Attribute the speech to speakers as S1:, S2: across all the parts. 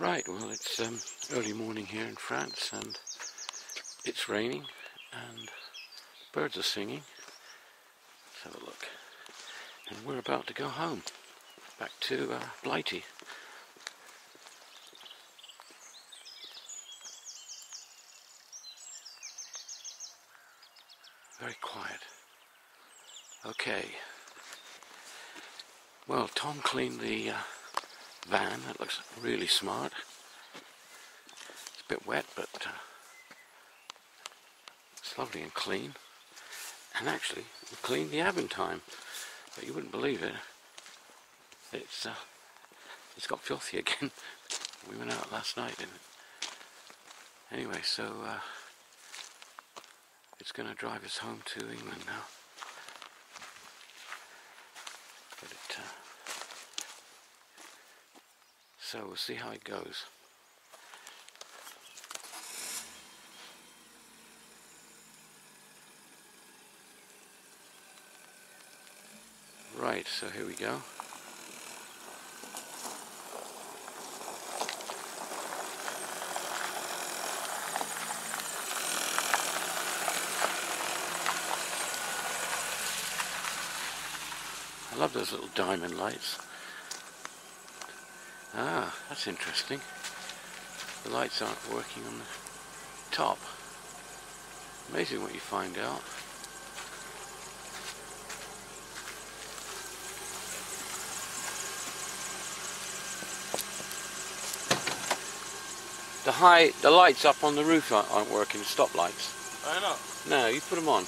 S1: Right, well it's early morning here in France and it's raining and birds are singing. Let's have a look. And we're about to go home, back to Blighty. Very quiet. Okay. Well, Tom cleaned the van. That looks really smart. It's a bit wet, but it's lovely and clean. And actually, we cleaned the Avantime, but you wouldn't believe it. It's got filthy again. We went out last night, and anyway, so it's going to drive us home to England now. But so we'll see how it goes. Right, so here we go. I love those little diamond lights. Ah, that's interesting. The lights aren't working on the top. Amazing what you find out. The lights up on the roof aren't working, stop lights.
S2: I know.
S1: No, you put them on.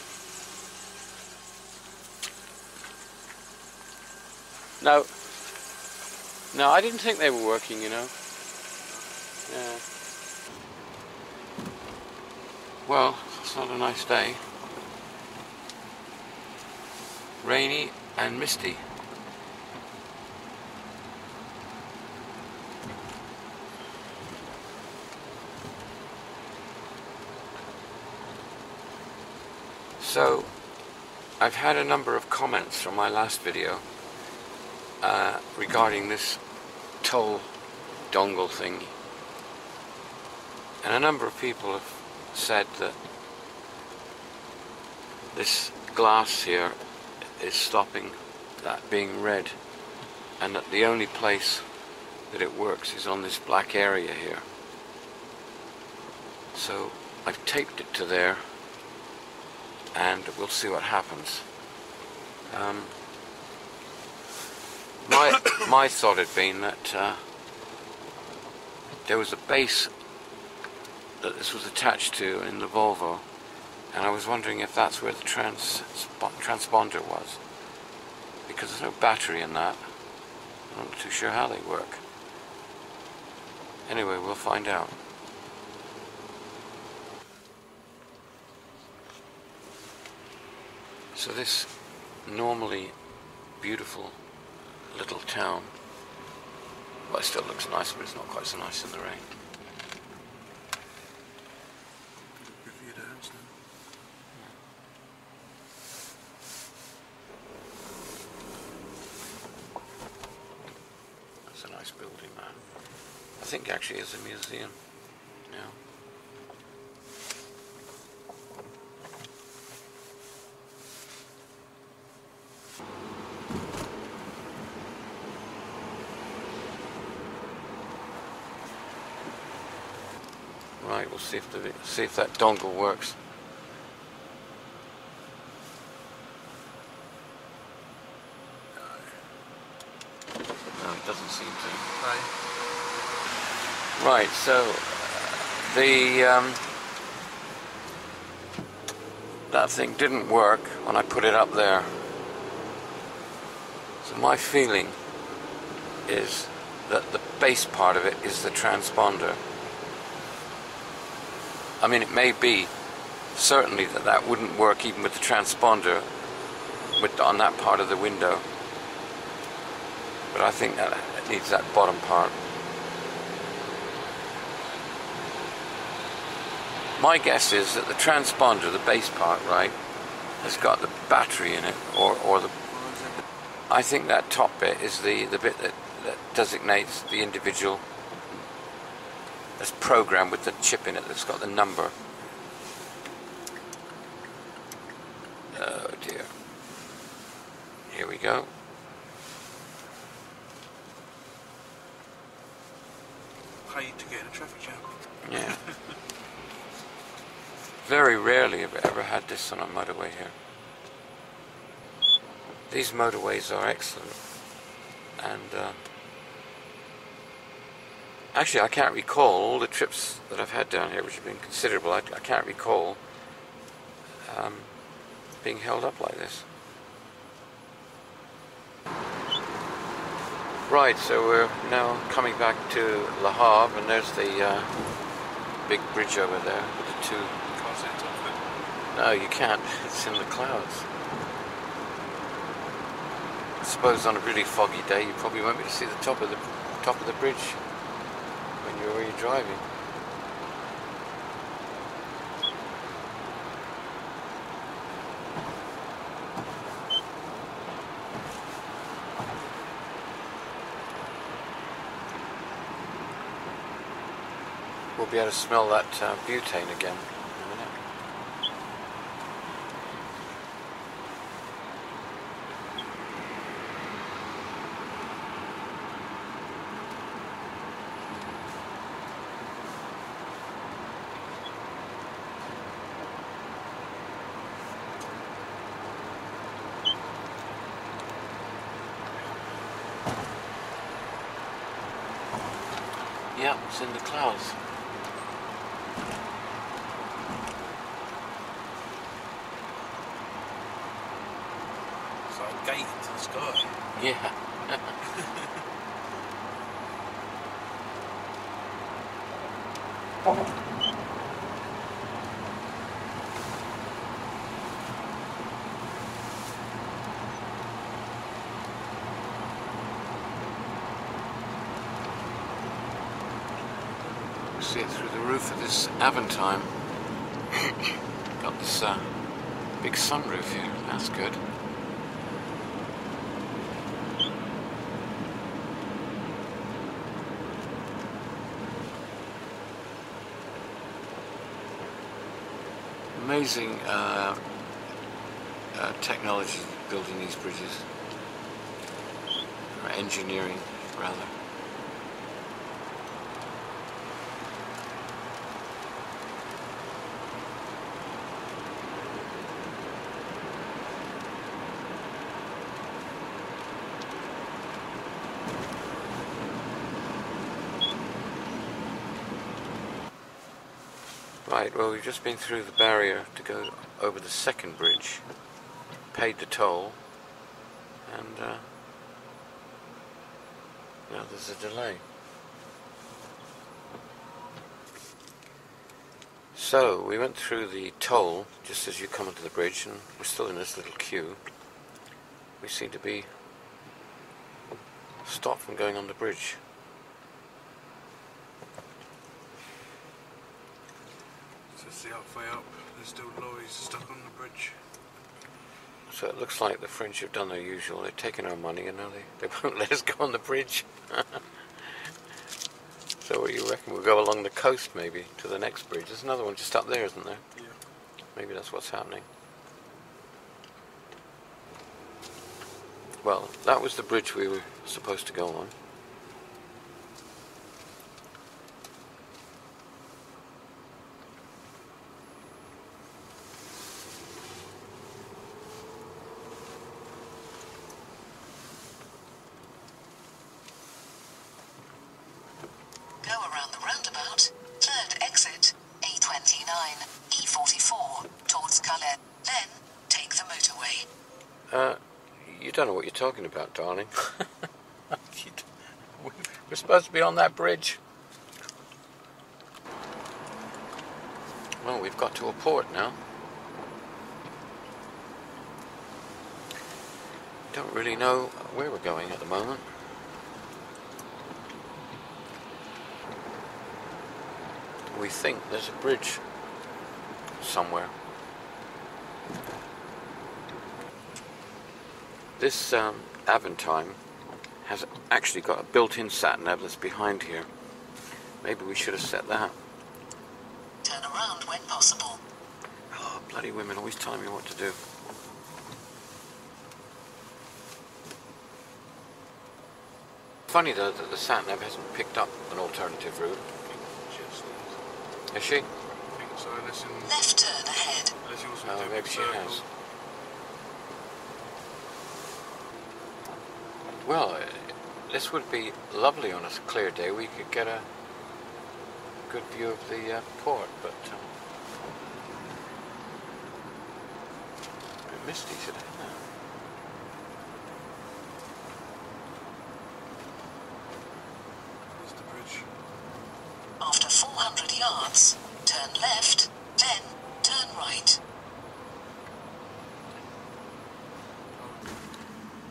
S1: No. No, I didn't think they were working, you know. Yeah. Well, it's not a nice day. Rainy and misty. So, I've had a number of comments from my last video regarding this toll dongle thing, and a number of people have said that this glass here is stopping that being read, and that the only place that it works is on this black area here. So I've taped it to there, and we'll see what happens. My thought had been that there was a base that this was attached to in the Volvo, and I was wondering if that's where the transponder was, because there's no battery in that. I'm not too sure how they work. Anyway, we'll find out. So this normally beautiful little town, well, it still looks nice, but it's not quite so nice in the rain. That's a nice building, man. I think actually it's a museum. Yeah. Right, we'll see if that dongle works. No, it doesn't seem to. Right, so that thing didn't work when I put it up there. So my feeling is that the base part of it is the transponder. I mean, it may be certainly that wouldn't work even with the transponder on that part of the window, but I think that it needs that bottom part. My guess is that the transponder, the base part, right, has got the battery in it, or the. I think that top bit is the bit that designates the individual There's program with the chip in it that's got the number. Oh dear. Here we go.
S2: Paid to get in a traffic jam.
S1: Yeah. Very rarely have I ever had this on a motorway here. These motorways are excellent. And actually I can't recall all the trips that I've had down here, which have been considerable. I can't recall being held up like this. Right, so we're now coming back to Le Havre, and there's the big bridge over there with the two.
S2: Can't see the top of it.
S1: No, you can't. It's in the clouds. I suppose on a really foggy day you probably won't be able to see the top of the bridge when you're already driving. We'll be able to smell that butane again in a minute. Yeah, it's in the clouds.
S2: It's like a gate into the sky.
S1: Yeah. See it through the roof of this Avantime. Got this big sunroof here. That's good. Amazing technology building these bridges, or engineering rather. Right, well, we've just been through the barrier to go over the second bridge, paid the toll, and now there's a delay. So, we went through the toll just as you come onto the bridge, and we're still in this little queue. We seem to be stopped from going on the bridge.
S2: It's the halfway up, there's still lorries stuck on the bridge.
S1: So it looks like the French have done their usual. They've taken our money and now they won't let us go on the bridge. So what do you reckon? We'll go along the coast maybe to the next bridge. There's another one just up there, isn't there?
S2: Yeah.
S1: Maybe that's what's happening. Well, that was the bridge we were supposed to go on.
S3: Go around the roundabout, third exit, A29, E44, towards Calais, then take the motorway.
S1: You don't know what you're talking about, darling. We're supposed to be on that bridge. Well, we've got to a port now. Don't really know where we're going at the moment. We think there's a bridge somewhere. This Avantime has actually got a built-in sat-nav that's behind here, Maybe we should have set that.
S3: Turn around when possible.
S1: Oh, bloody women always telling me what to do. Funny though that the sat-nav hasn't picked up an alternative route. Has she?
S2: I think so, unless in...
S3: Left turn ahead.
S2: Unless you also
S1: Oh,
S2: do
S1: maybe
S2: a
S1: she
S2: circle.
S1: has. Well, this would be lovely on a clear day. We could get a good view of the port, but a bit misty today. No.
S2: There's the bridge.
S3: After 400 yards, turn left, then turn right.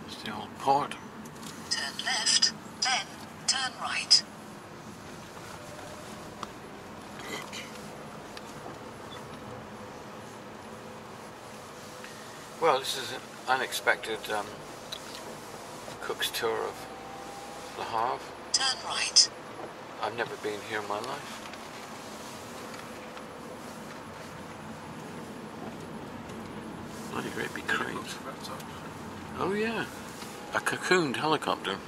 S1: It's the old port.
S3: Turn left, then turn right.
S1: Well, this is an unexpected cook's tour of Le Havre.
S3: Turn right.
S1: I've never been here in my life. Bloody great big cranes.
S2: Wrapped up.
S1: Oh yeah, a cocooned helicopter.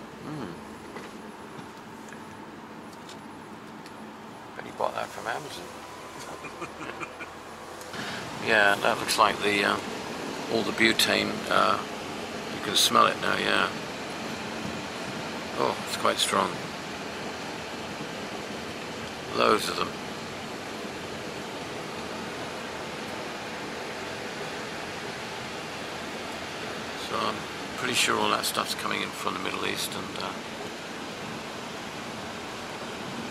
S1: Bet he bought that from Amazon. Yeah, that looks like the all the butane. You can smell it now. Yeah. Oh, it's quite strong. Loads of them. So I'm pretty sure all that stuff's coming in from the Middle East and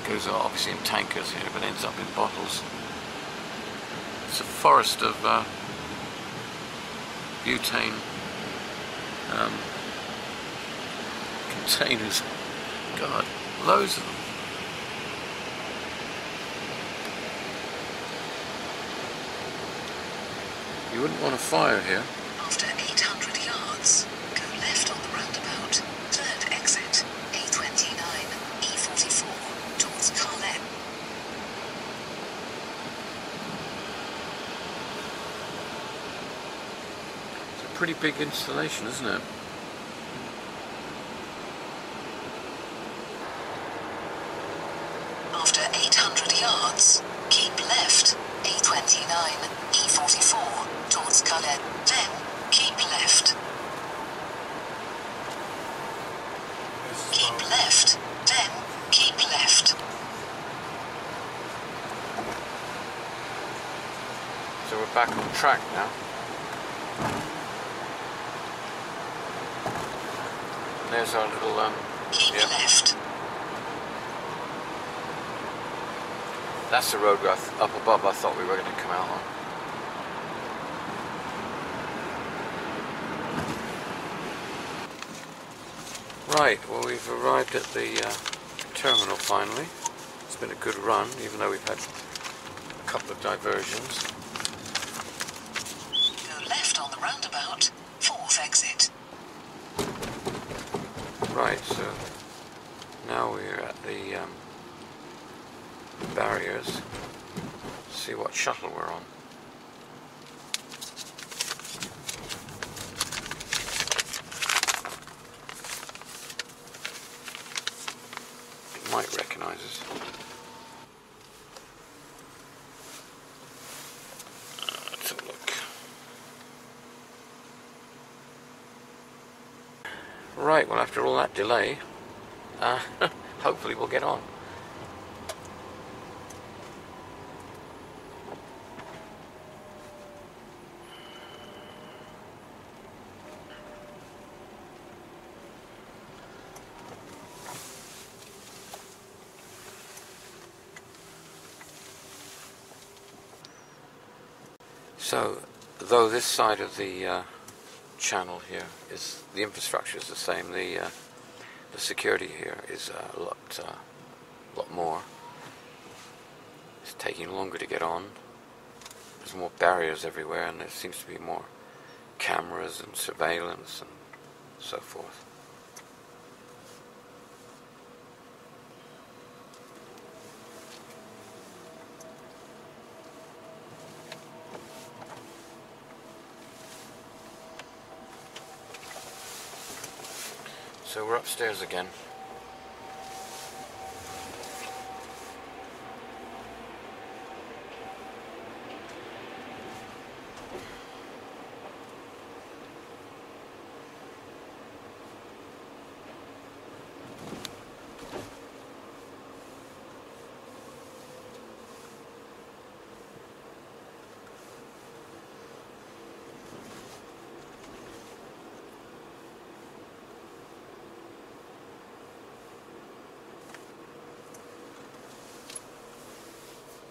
S1: goes obviously in tankers here, but ends up in bottles. It's a forest of butane containers. God, loads of them. You wouldn't want a fire here.
S3: After 800 yards, go left on the roundabout. Third exit, A29, E44, towards Calais.
S1: It's a pretty big installation, isn't it?
S3: After 800 yards, keep left, A29, E44, towards Calais. Then, keep left.
S2: This is
S3: Keep
S2: well.
S3: left, then, keep left.
S1: So we're back on track now. And there's our little
S3: Keep
S1: yeah.
S3: left.
S1: That's the road up above I thought we were going to come out on. Right, well we've arrived at the terminal finally. It's been a good run, even though we've had a couple of diversions.
S3: Go left on the roundabout, fourth exit.
S1: Right, so now we're at the barriers. See what shuttle we're on. It might recognize us. Let's have a look. Right, well after all that delay, hopefully we'll get on. So, though this side of the channel here is the infrastructure is the same, the security here is a lot more. It's taking longer to get on. There's more barriers everywhere, and there seems to be more cameras and surveillance and so forth. So we're upstairs again.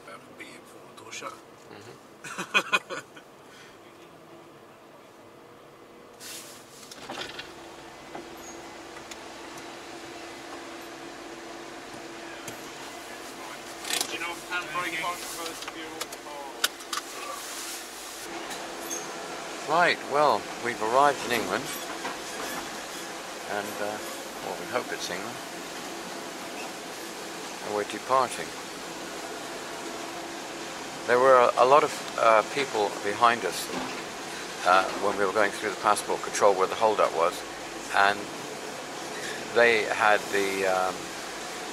S2: That would be it for the door shut. Engine off, handbrake on, first fuel.
S1: Right, well, we've arrived in England, and, well, we hope it's England, and we're departing. There were a lot of people behind us when we were going through the passport control where the hold-up was, and they had the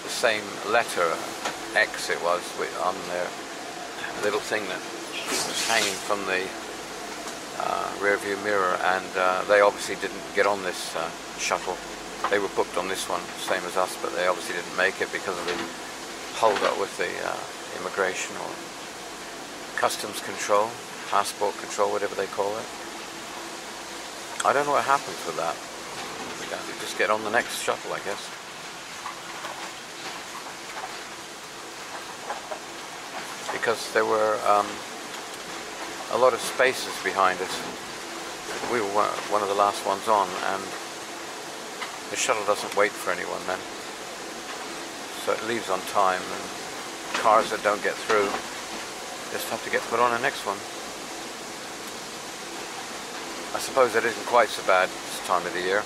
S1: same letter, X it was, on their little thing that was hanging from the rear view mirror, and they obviously didn't get on this shuttle. They were booked on this one, same as us, but they obviously didn't make it because of the hold-up with the immigration or customs control, passport control, whatever they call it. I don't know what happens with that. We have to just get on the next shuttle, I guess. Because there were a lot of spaces behind us. We were one of the last ones on, and the shuttle doesn't wait for anyone then. So it leaves on time, and cars that don't get through just have to get put on the next one. I suppose that isn't quite so bad this time of the year.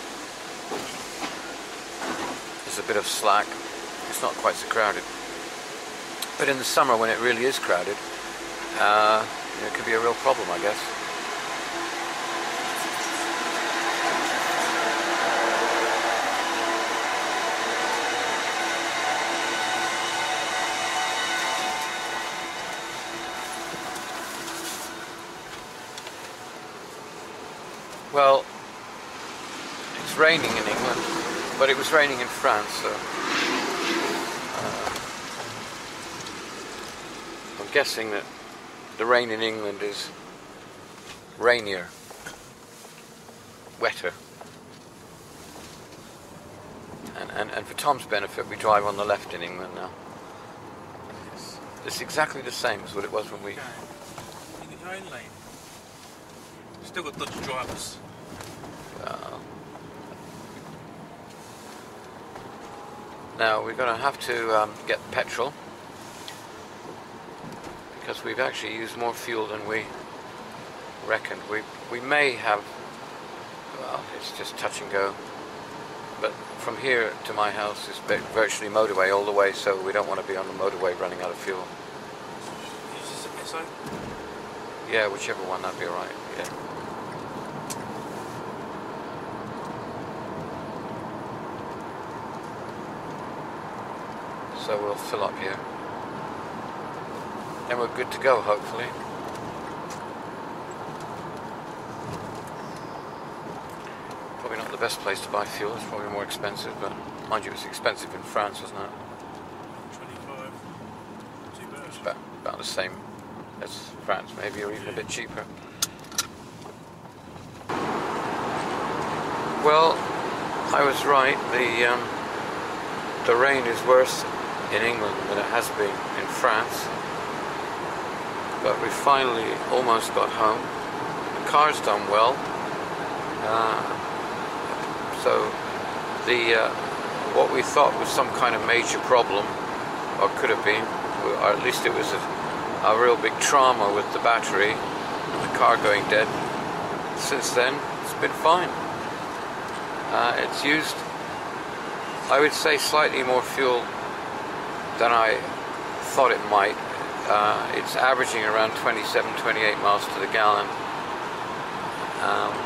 S1: There's a bit of slack. It's not quite so crowded. But in the summer, when it really is crowded, it could be a real problem, I guess. Well, it's raining in England, but it was raining in France, so I'm guessing that the rain in England is rainier, wetter. And for Tom's benefit, we drive on the left in England now. It's exactly the same as what it was when we...
S2: You get your own lane. Still got dodgy drivers.
S1: Now we're going to have to get petrol, because we've actually used more fuel than we reckoned. We may have, well, it's just touch and go, but from here to my house is virtually motorway all the way, so we don't want to be on the motorway running out of fuel.
S2: Is this SO?
S1: Yeah, whichever one, that'd be alright, yeah. So we'll fill up here. And we're good to go, hopefully. Probably not the best place to buy fuel, it's probably more expensive, but mind you, it's expensive in France, wasn't it?
S2: 25. Too bad.
S1: It's about the same as France, maybe, or even a bit cheaper. Well, I was right, the rain is worse in England than it has been in France, but we finally almost got home. The car's done well, so what we thought was some kind of major problem, or could have been, or at least it was a real big trauma with the battery, the car going dead. Since then, it's been fine. It's used, I would say, slightly more fuel than I thought it might. It's averaging around 27, 28 miles to the gallon.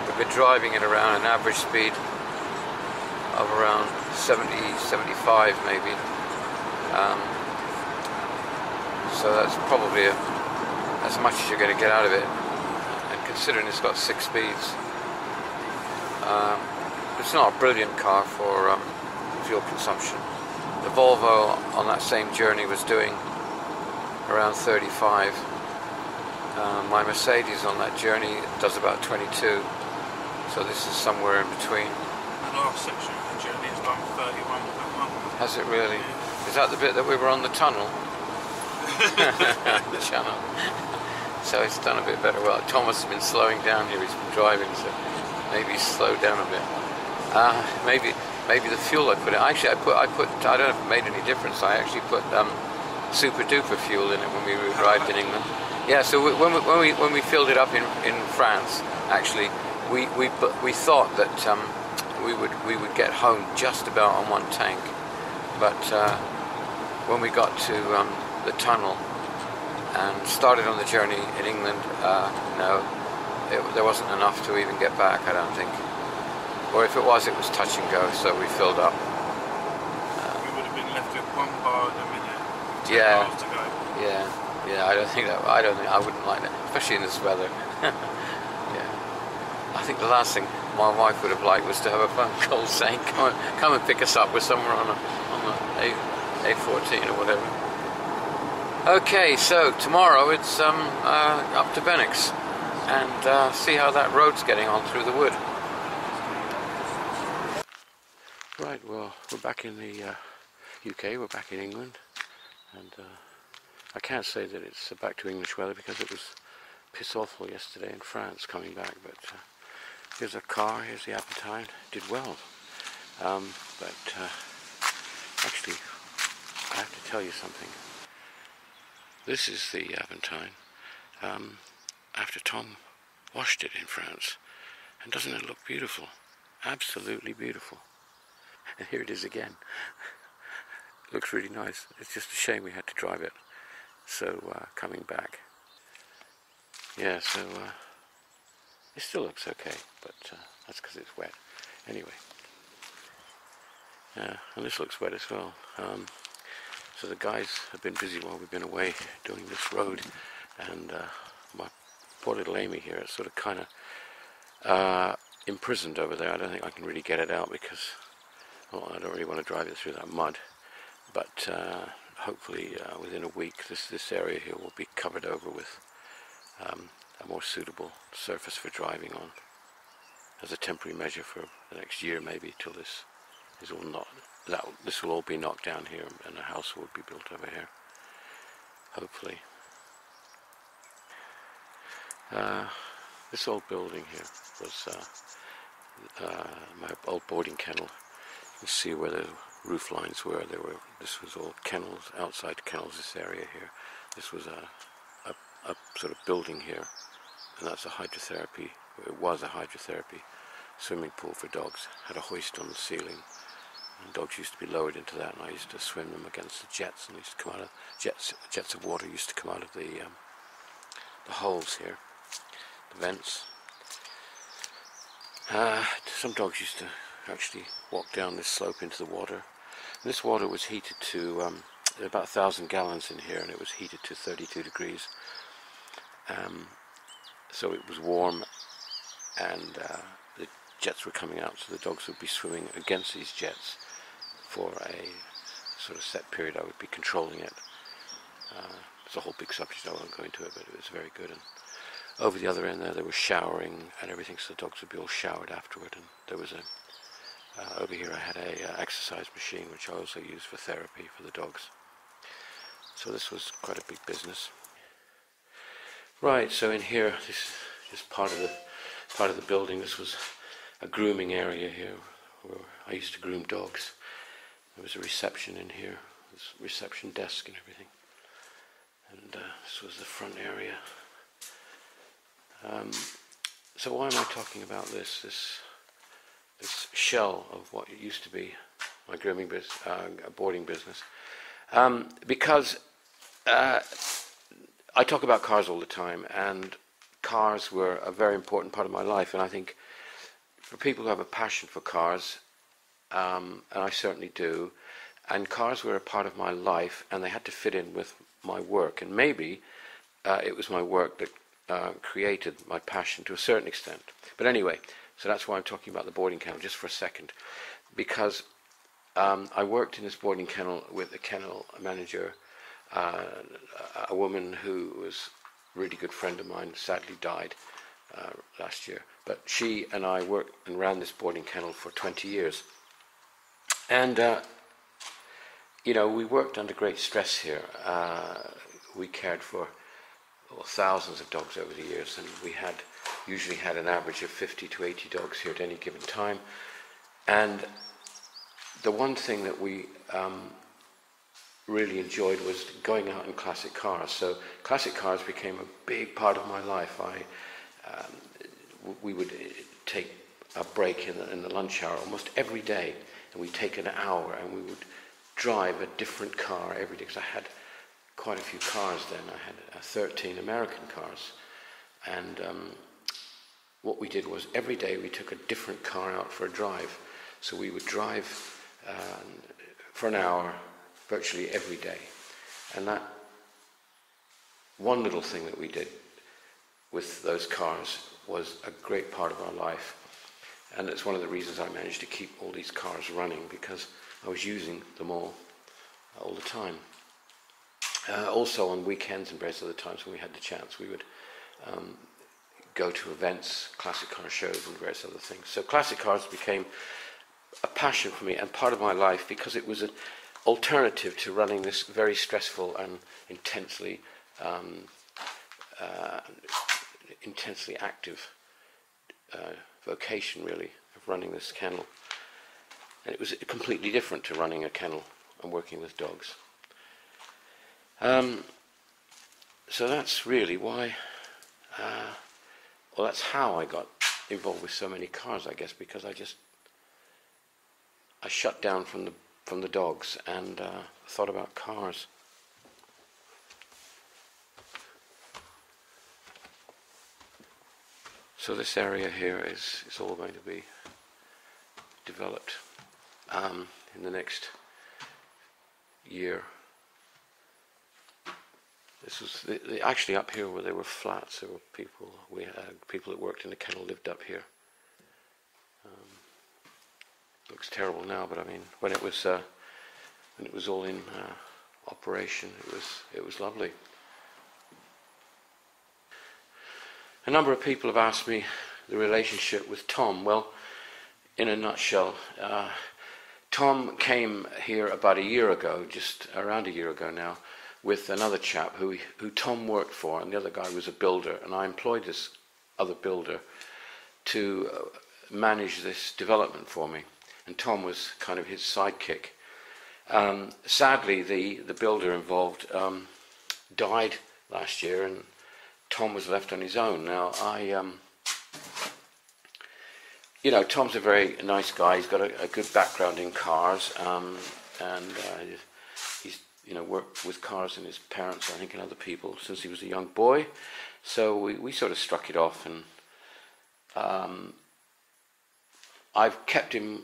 S1: We've been driving it around an average speed of around 70, 75 maybe. So that's probably as much as you're going to get out of it, and considering it's got 6 speeds. It's not a brilliant car for fuel consumption. The Volvo on that same journey was doing around 35. My Mercedes on that journey does about 22, so this is somewhere in between.
S2: The last section of the journey has done 31.1.
S1: Has it really? Is that the bit that we were on the tunnel? The channel. So it's done a bit better. Well, Thomas has been slowing down here, he's been driving, so maybe he's slowed down a bit. Maybe the fuel I put in. Actually, I don't know if it made any difference. I actually put super duper fuel in it when we arrived in England. Yeah, so when we filled it up in France, actually, we thought that we would get home just about on one tank, but when we got to the tunnel and started on the journey in England, no, there wasn't enough to even get back, I don't think. Or if it was touch and go, so we filled up.
S2: We would have been left with 1 bar a minute. 10
S1: Yeah,
S2: miles to go.
S1: yeah. I wouldn't like that, especially in this weather. Yeah. I think the last thing my wife would have liked was to have a phone call saying, "Come and pick us up. We're somewhere on the A14 or whatever." Okay, so tomorrow it's up to Bennicks and see how that road's getting on through the wood. Right, well, we're back in the UK, we're back in England, and I can't say that it's back to English weather because it was piss awful yesterday in France coming back, but here's a car, here's the Avantime, did well, but actually I have to tell you something. This is the Avantime after Tom washed it in France, and doesn't it look beautiful? Absolutely beautiful. And here it is again. It looks really nice. It's just a shame we had to drive it. So coming back, yeah, so it still looks okay, but that's because it's wet. Anyway, and this looks wet as well. So the guys have been busy while we've been away doing this road, and my poor little Amy here is sort of kind of imprisoned over there. I don't think I can really get it out because, well, I don't really want to drive it through that mud, but hopefully within a week this area here will be covered over with a more suitable surface for driving on as a temporary measure for the next year, maybe, till this is all this will all be knocked down here and a house will be built over here, hopefully. This old building here was my old boarding kennel. You can see where the roof lines were. This was all kennels, outside kennels, this area here. This was a sort of building here, and that's a hydrotherapy, it was a hydrotherapy swimming pool for dogs. Had a hoist on the ceiling, and dogs used to be lowered into that, and I used to swim them against the jets, and they used to come out of jets of water used to come out of the holes here, the vents. Some dogs used to actually walk down this slope into the water. And this water was heated to about 1,000 gallons in here, and it was heated to 32 degrees. So it was warm, and the jets were coming out, so the dogs would be swimming against these jets for a sort of set period. I would be controlling it. It's a whole big subject, I won't go into it, but it was very good. And over the other end there was showering and everything, so the dogs would be all showered afterward. And there was over here I had a exercise machine, which I also used for therapy for the dogs. So this was quite a big business. Right, so in here, this is part of the building. This was a grooming area here, where I used to groom dogs. There was a reception in here, this reception desk and everything. And this was the front area. So why am I talking about this shell of what it used to be my grooming business, a boarding business? Because I talk about cars all the time, and cars were a very important part of my life, and I think for people who have a passion for cars, and I certainly do. And cars were a part of my life, and they had to fit in with my work. And maybe it was my work that created my passion to a certain extent. But anyway, so that's why I'm talking about the boarding kennel just for a second, because I worked in this boarding kennel with a kennel manager, a woman who was a really good friend of mine, sadly died last year. But she and I worked and ran this boarding kennel for 20 years. And, you know, we worked under great stress here. We cared for thousands of dogs over the years, and we usually had an average of 50 to 80 dogs here at any given time. And the one thing that we really enjoyed was going out in classic cars. So classic cars became a big part of my life. We would take a break in the lunch hour almost every day, and we'd take an hour and we would drive a different car every day, because I had quite a few cars then. I had 13 American cars, and what we did was every day we took a different car out for a drive. So we would drive for an hour virtually every day. And that one little thing that we did with those cars was a great part of our life. And it's one of the reasons I managed to keep all these cars running, because I was using them all the time. Also on weekends and various other times when we had the chance, we would go to events, classic car shows and various other things. So classic cars became a passion for me and part of my life, because it was an alternative to running this very stressful and intensely active vocation, really, of running this kennel. And it was completely different to running a kennel and working with dogs. So that's really why, well, that's how I got involved with so many cars, I guess, because I shut down from the dogs and thought about cars. So this area here is all going to be developed in the next year. This was actually up here where there were flats. There were people. We had people that worked in the kennel lived up here. Looks terrible now, but I mean, when it was all in operation, it was lovely. A number of people have asked me the relationship with Tom. Well, in a nutshell, Tom came here about a year ago, just around a year ago now, with another chap who Tom worked for, and the other guy was a builder, and I employed this other builder to manage this development for me, and Tom was kind of his sidekick. Sadly, the builder involved died last year, and Tom was left on his own. Now, you know, Tom's a very nice guy. He's got a good background in cars, and he's, you know, worked with cars and his parents, I think, and other people since he was a young boy. So we sort of struck it off, and I've kept him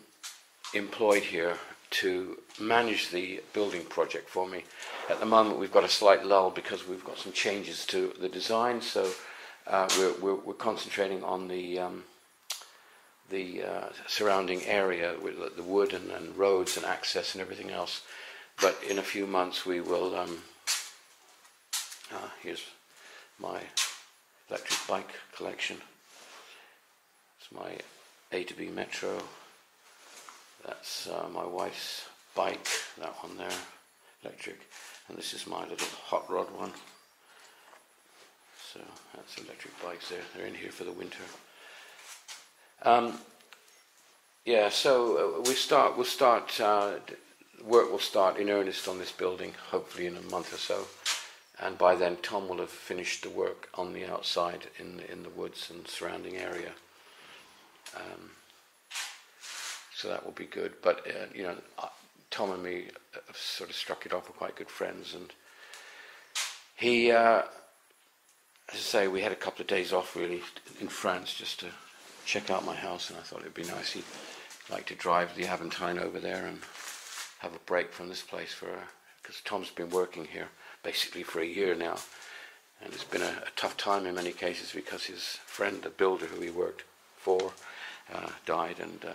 S1: employed here to manage the building project for me. At the moment, we've got a slight lull because we've got some changes to the design, so we're concentrating on the surrounding area with the wood and roads and access and everything else. But in a few months we will, here's my electric bike collection. It's my A to B Metro. That's my wife's bike, that one there, electric. And this is my little hot rod one. So that's electric bikes there. They're in here for the winter. Yeah, so work will start in earnest on this building, hopefully in a month or so. And by then Tom will have finished the work on the outside in the woods and surrounding area. So that will be good. But, you know, Tom and me have sort of struck it off. We're quite good friends. And he, as I say, we had a couple of days off really in France just to check out my house, and I thought it'd be nice. He like to drive the Avantime over there and have a break from this place because Tom's been working here basically for a year now, and it's been a tough time in many cases because his friend, the builder who he worked for, died, and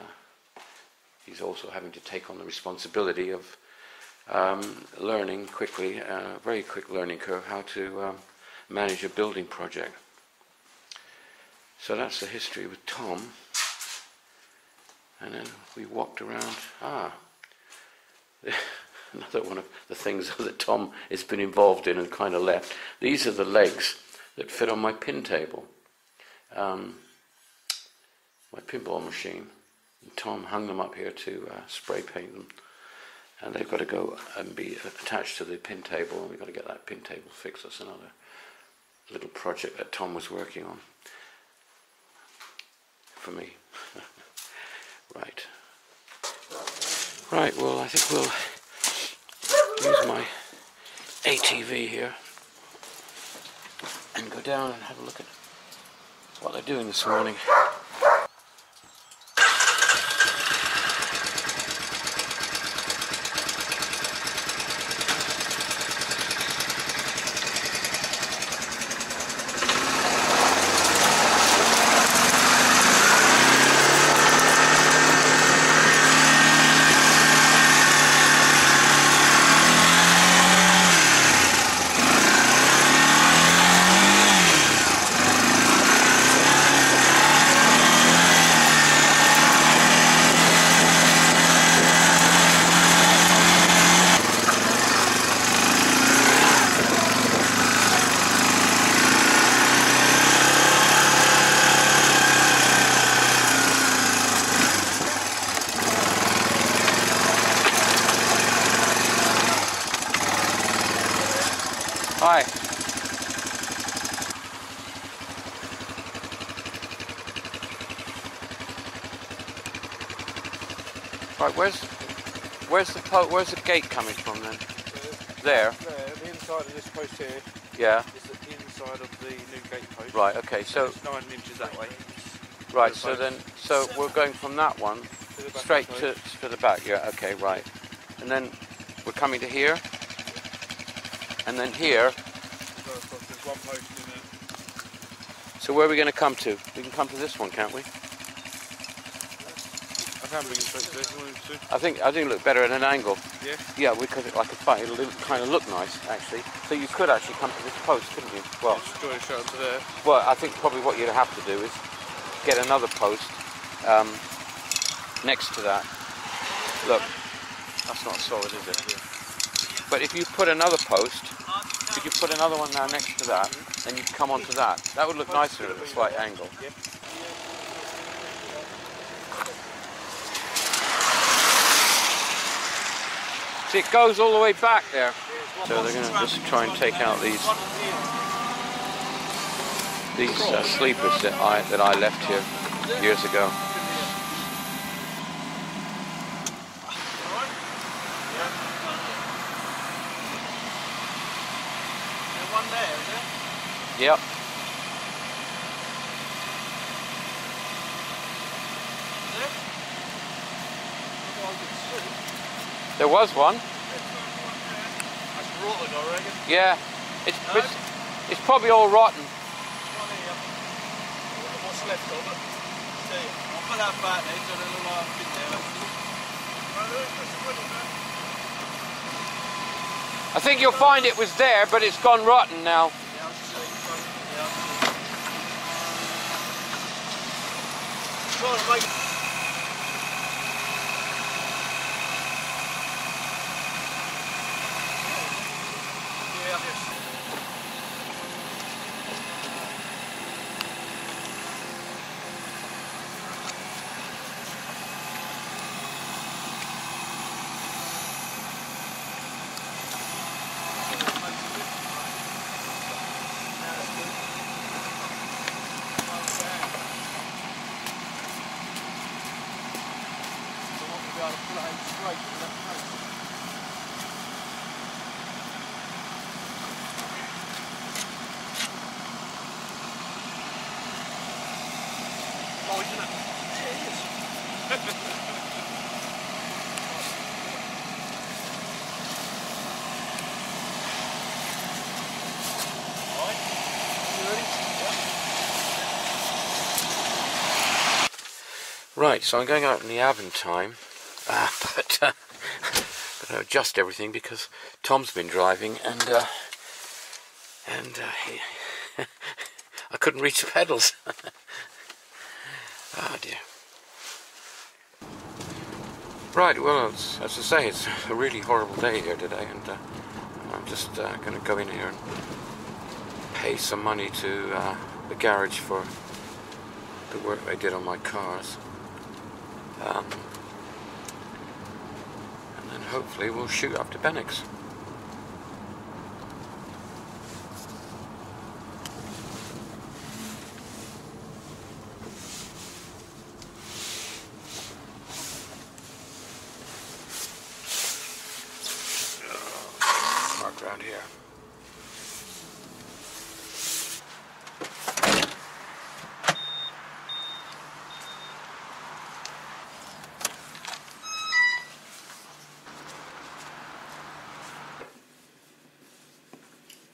S1: he's also having to take on the responsibility of learning quickly, a very quick learning curve, how to manage a building project. So that's the history with Tom. And then we walked around. Another one of the things that Tom has been involved in and kind of left. These are the legs that fit on my pin table, my pinball machine. And Tom hung them up here to spray paint them, and they've got to go and be attached to the pin table, and we've got to get that pin table fixed. That's another little project that Tom was working on for me. Right, well, I think we'll use my ATV here and go down and have a look at what they're doing this morning. Hi. Right, where's the gate coming from then? There.
S2: The inside of this post here.
S1: Yeah.
S2: Is the inside of the new gate post.
S1: Right. Okay. So
S2: it's 9 inches that way.
S1: Right. So we're going from that one straight to the back. Yeah. Okay. Right. And then we're coming to here. And then here.
S2: There's one post in there.
S1: So where are we going to come to? We can come to this one, can't we?
S2: I can bring it straight to this one too.
S1: I think it look better at an angle.
S2: Yeah.
S1: Yeah, because it like a fight. It'll kind of look nice, actually. So you could actually come to this post, couldn't you? Well,
S2: just draw a shot to there.
S1: Well, I think probably what you'd have to do is get another post next to that. Look, that's not solid, is it?
S2: Yeah.
S1: But if you put another post, if you put another one now next to that, then you'd come onto that. That would look nicer at a slight angle.
S2: Yeah.
S1: See, it goes all the way back there. So they're going to just try and take out these sleepers that I left here years ago.
S2: One there, is there?
S1: Yep. There was one.
S2: That's rotten, I reckon.
S1: Yeah. It's probably all rotten.
S2: What's left of it? See, I'll put that back there, so there's a lot in there.
S1: I think you'll find it was there, but it's gone rotten now.
S2: Yeah, I'll see. Trying to make isn't it?
S1: Right, so I'm going out in the Avantime, but I'm going to adjust everything because Tom's been driving and I couldn't reach the pedals. Oh dear. Right, well, as I say, it's a really horrible day here today, and I'm just going to go in here and pay some money to the garage for the work they did on my cars. And then hopefully we'll shoot up to Bennicks. Mark around here.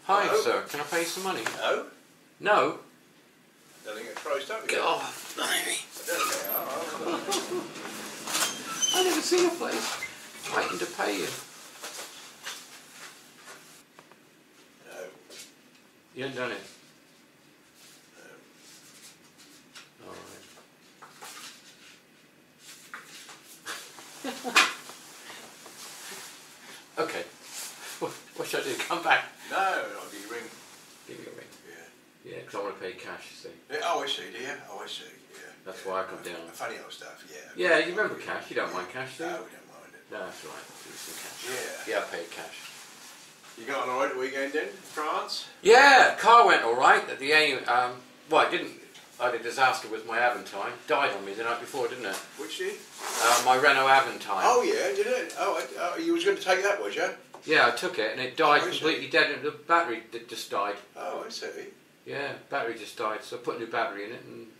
S1: Hi,
S4: Hello?
S1: sir. Can I pay some money?
S4: No?
S1: No?
S4: I don't think it's priced up yet.
S1: Oh, blimey.
S4: Oh,
S1: I never seen a place waiting to pay you.
S4: no.
S1: You haven't done it?
S4: No.
S1: Alright. Okay. What should I do? Come back?
S4: No, I'll give you a ring.
S1: Give me a ring.
S4: Yeah.
S1: Yeah, because I want to pay cash, you see.
S4: Yeah. Oh, I see, dear. Oh, I see. Yeah.
S1: That's
S4: yeah.
S1: why I come down.
S4: Funny old stuff, yeah.
S1: Yeah, you remember cash? You don't mind cash, do you?
S4: No, we don't mind it.
S1: No, that's right. Do some cash.
S4: Yeah.
S1: Yeah, I paid cash.
S4: You got on alright the weekend in France?
S1: Yeah, car went alright at the aim. Well, I didn't. I had a disaster with my Avantime. Died on me the night before, didn't it?
S4: Which did?
S1: My Renault Avantime.
S4: Oh, yeah, did it? Oh, you was going to take that, was you?
S1: Yeah, I took it and it died
S4: Oh, I
S1: completely dead. And the battery just died.
S4: Oh, I see.
S1: Yeah, battery just died. So I put a new battery in it, and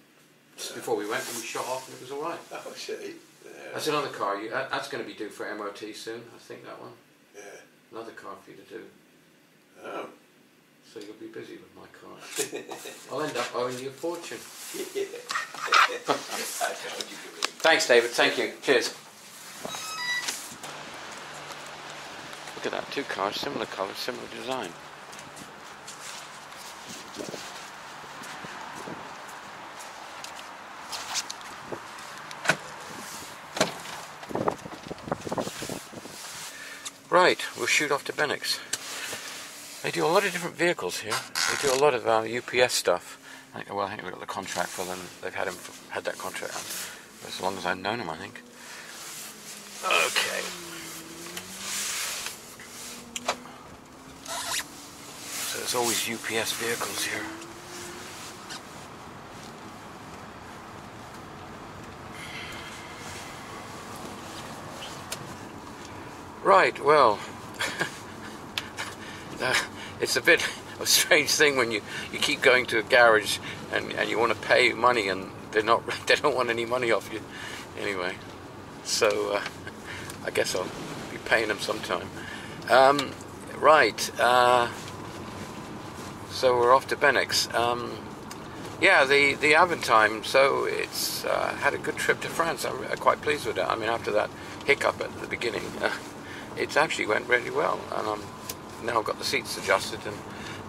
S1: just before we went, we shot off, and it was all right.
S4: Oh, I see. Yeah.
S1: That's another car. That's going to be due for MOT soon. I think that one.
S4: Yeah.
S1: Another car for you to do.
S4: Oh.
S1: So you'll be busy with my car. I'll end up owing you a fortune.
S4: Yeah. I told you to ring.
S1: Thanks, David. Thank you. Cheers. Look at that. Two cars, similar colour, similar design. Right, we'll shoot off to Bennicks. They do a lot of different vehicles here. They do a lot of UPS stuff. I think they've got the contract for them. They've had that contract for as long as I've known them, I think. Okay. So there's always UPS vehicles here. Right, well, it's a bit of a strange thing when you keep going to a garage and you want to pay money and they don't want any money off you anyway. So I guess I'll be paying them sometime. Right, so we're off to Bennicks. Yeah, the Avantime. So it's had a good trip to France. I'm quite pleased with it. I mean, after that hiccup at the beginning, it actually went really well, and I'm now got the seats adjusted and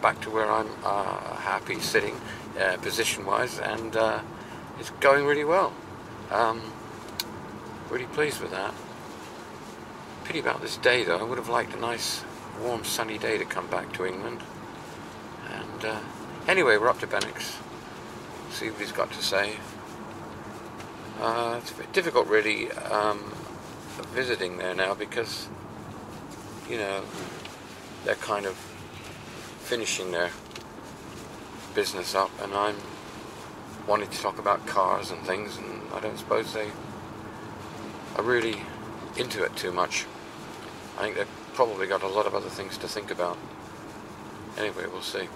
S1: back to where I'm happy sitting position-wise, and it's going really well. Really pleased with that. Pity about this day, though. I would have liked a nice, warm, sunny day to come back to England. And anyway, we're up to Bennicks. See what he's got to say. It's a bit difficult, really, visiting there now because, you know, they're kind of finishing their business up, and I'm wanting to talk about cars and things, and I don't suppose they are really into it too much. I think they've probably got a lot of other things to think about. Anyway, we'll see.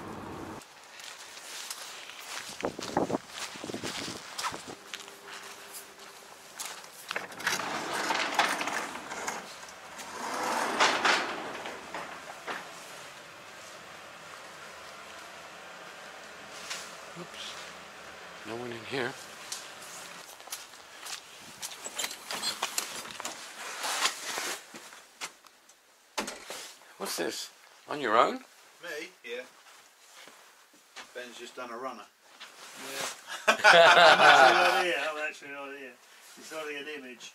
S1: Oops, no one in here. What's this? On your own?
S2: Me? Yeah. Ben's just done a runner.
S5: Yeah. I'm actually not here. It's only an image.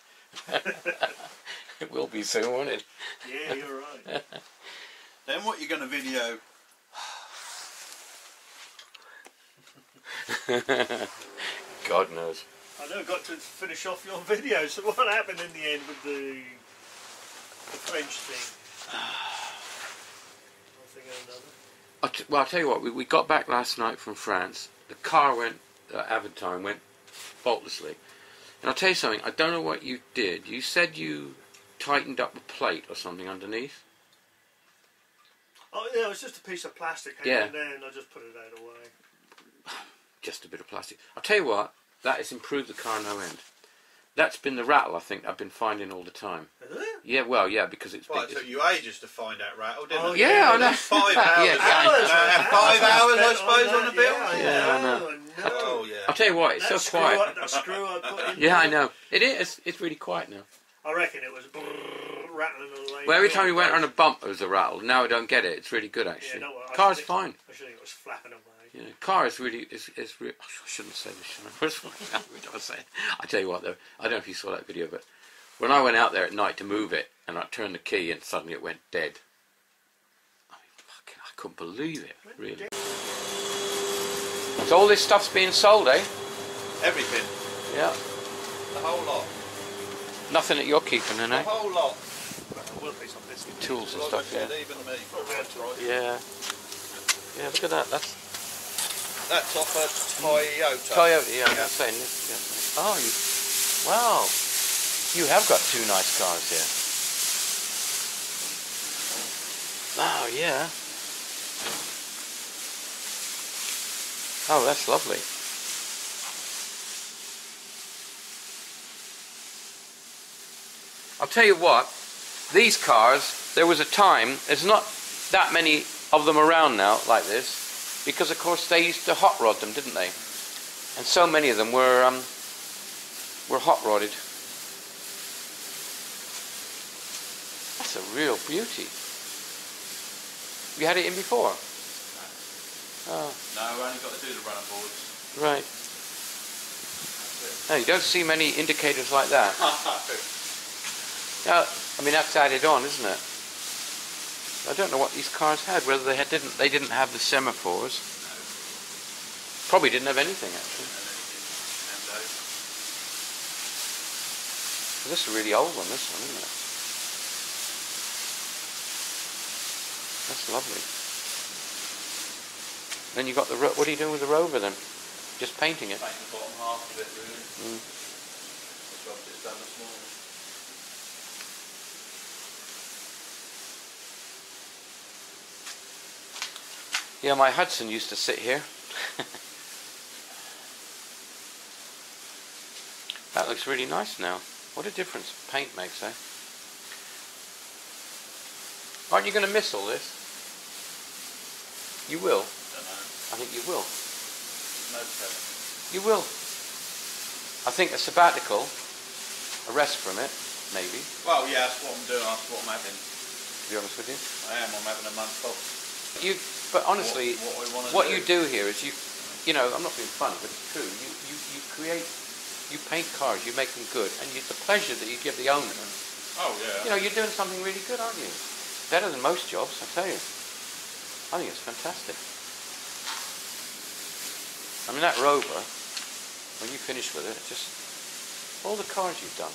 S1: It will be soon, won't it?
S5: Yeah, you're right.
S2: Then what you going to video?
S1: God knows.
S5: I know, got to finish off your video, so what happened in the end with the French thing? One thing and another.
S1: Well, I'll tell you what, we got back last night from France. The car went, Avantime went faultlessly. And I'll tell you something, I don't know what you did. You said you tightened up a plate or something underneath?
S5: Oh yeah, it was just a piece of plastic hanging there and I just put it out of the way.
S1: Just a bit of plastic. I'll tell you what, that has improved the car no end. That's been the rattle, I think, I've been finding all the time.
S5: Is it?
S1: Yeah, well, yeah, because it's
S2: Well,
S1: big.
S2: it took you ages to find that rattle, didn't
S5: Oh,
S2: it?
S1: Yeah, I know.
S2: 5 hours.
S1: Yeah,
S2: Yeah, 5 hours, I suppose, on the bill.
S1: Yeah, I know.
S2: Oh, yeah.
S1: I'll tell you what, it's
S5: That
S1: so quiet.
S5: That screw I put in
S1: Yeah, I
S5: there,
S1: know. It is. It's really quiet now.
S5: I reckon it was brrrr, rattling all the way.
S1: Well, every time we went on a bump, there was a rattle. Now I don't get it. It's really good,
S5: Yeah,
S1: actually.
S5: no, I
S1: Car's
S5: should
S1: fine.
S5: I should think it was flapping away.
S1: Yeah, car is really. I shouldn't say this, should I? What do I say? I tell you what, though. I don't know if you saw that video, but when I went out there at night to move it, and I turned the key, and suddenly it went dead. I mean, I couldn't believe it, really. So all this stuff's being sold, eh?
S2: Everything.
S1: Yeah.
S2: The whole lot.
S1: Nothing that you're keeping, then,
S2: The
S1: eh?
S2: whole lot.
S5: Will be some biscuit.
S1: Tools and
S2: Like
S1: stuff,
S2: I
S1: yeah.
S2: said, even me.
S1: Yeah. Yeah, look at that.
S2: That's off a Toyota.
S1: Toyota, yeah, I'm saying this. Yeah. Oh, wow. You have got two nice cars here. Oh, yeah. Oh, that's lovely. I'll tell you what, these cars, there was a time, there's not that many of them around now like this, because of course they used to hot rod them, didn't they? And so many of them were hot rodded. That's a real beauty. You had it in before? Oh,
S2: No, we only got to do the runner boards.
S1: right. No, you don't see many indicators like that. Yeah, I mean that's added on, isn't it? I don't know what these cars had. Whether they didn't have the semaphores. Probably didn't have anything actually. This is a really old one. This one, isn't it? That's lovely. Then you got the. What are you doing with the Rover then? Just painting it.
S2: Painting the bottom half of it, really.
S1: Mm.
S2: That's what I've just done this morning.
S1: Yeah, my Hudson used to sit here. That looks really nice now. What a difference paint makes, eh? Aren't you going to miss all this? You will.
S2: Don't know.
S1: I think you will.
S2: No telling.
S1: You will. I think a sabbatical, a rest from it, maybe.
S2: Well, yeah, that's what I'm doing. That's what I'm having.
S1: To be honest with you.
S2: I am. I'm having a month off.
S1: But honestly,
S2: What
S1: you do here is you know, I'm not being funny, but it's true. You create, you paint cars, you make them good, and the pleasure that you give the owner.
S2: Oh, yeah.
S1: You know, you're doing something really good, aren't you? Better than most jobs, I tell you. I think it's fantastic. I mean, that Rover, when you finish with it, just all the cars you've done.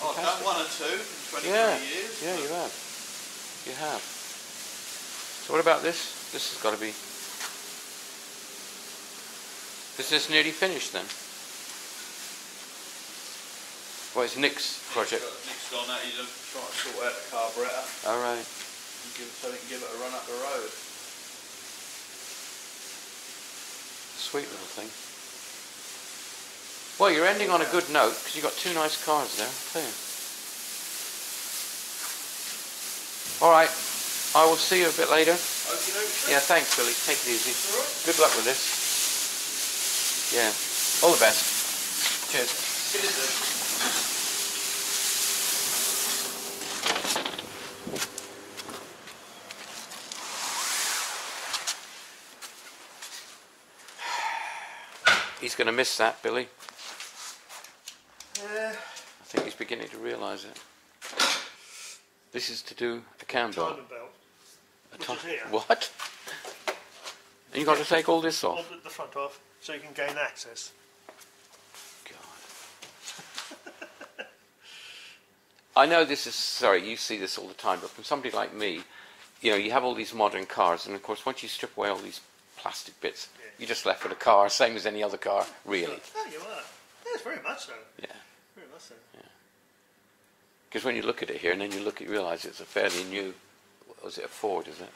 S2: Oh, I've done one or two in 23 years.
S1: Yeah, you have. You have. So what about this? This has got to be... Is this nearly finished then? Well, it's Nick's project.
S2: Nick's gone out. He's trying to sort out the carburettor.
S1: All right.
S2: So he can give it a run up the road.
S1: Sweet little thing. Well, you're ending on a good note because you've got two nice cars there. I'll tell you. All right. I will see you a bit later.
S2: Okay.
S1: Yeah, thanks, Billy. Take it easy.
S2: All right.
S1: Good luck with this. Yeah. All the best. Cheers.
S2: Cheers then.
S1: He's going to miss that, Billy.
S5: Yeah.
S1: I think he's beginning to realise it. This is to do a cam belt.
S5: Timing belt.
S1: A
S5: Which is here.
S1: What? And you've got to take all this off?
S5: Hold the front off so you can gain access.
S1: God. I know this is, sorry, you see this all the time, but from somebody like me, you know, you have all these modern cars, and of course once you strip away all these plastic bits,
S5: Yeah.
S1: you're just left with a car, same as any other car, really.
S5: Oh, you are. Yes, very much so.
S1: Yeah.
S5: Very much so.
S1: Because when you look at it here, and then you realise it's a fairly new, was it a Ford, is it?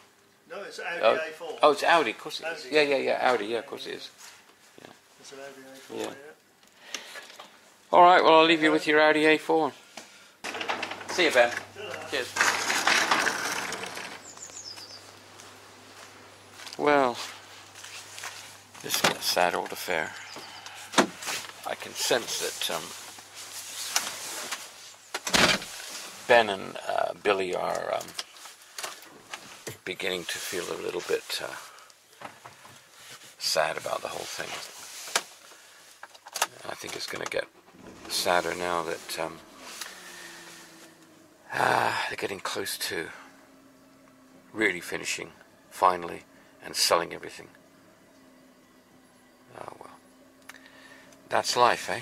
S5: No, it's Audi
S1: Oh,
S5: A4.
S1: oh, it's Audi, of course it is.
S5: Audi.
S1: Yeah, Audi, yeah, of course it is.
S5: It's an Audi A4,
S1: Yeah.
S5: yeah.
S1: All right, well, I'll leave you with your Audi A4. See you, Ben. Cheers. Well, this is a sad old affair. I can sense that Ben and Billy are beginning to feel a little bit sad about the whole thing. I think it's going to get sadder now that they're getting close to really finishing, finally, and selling everything. Oh well. That's life, eh?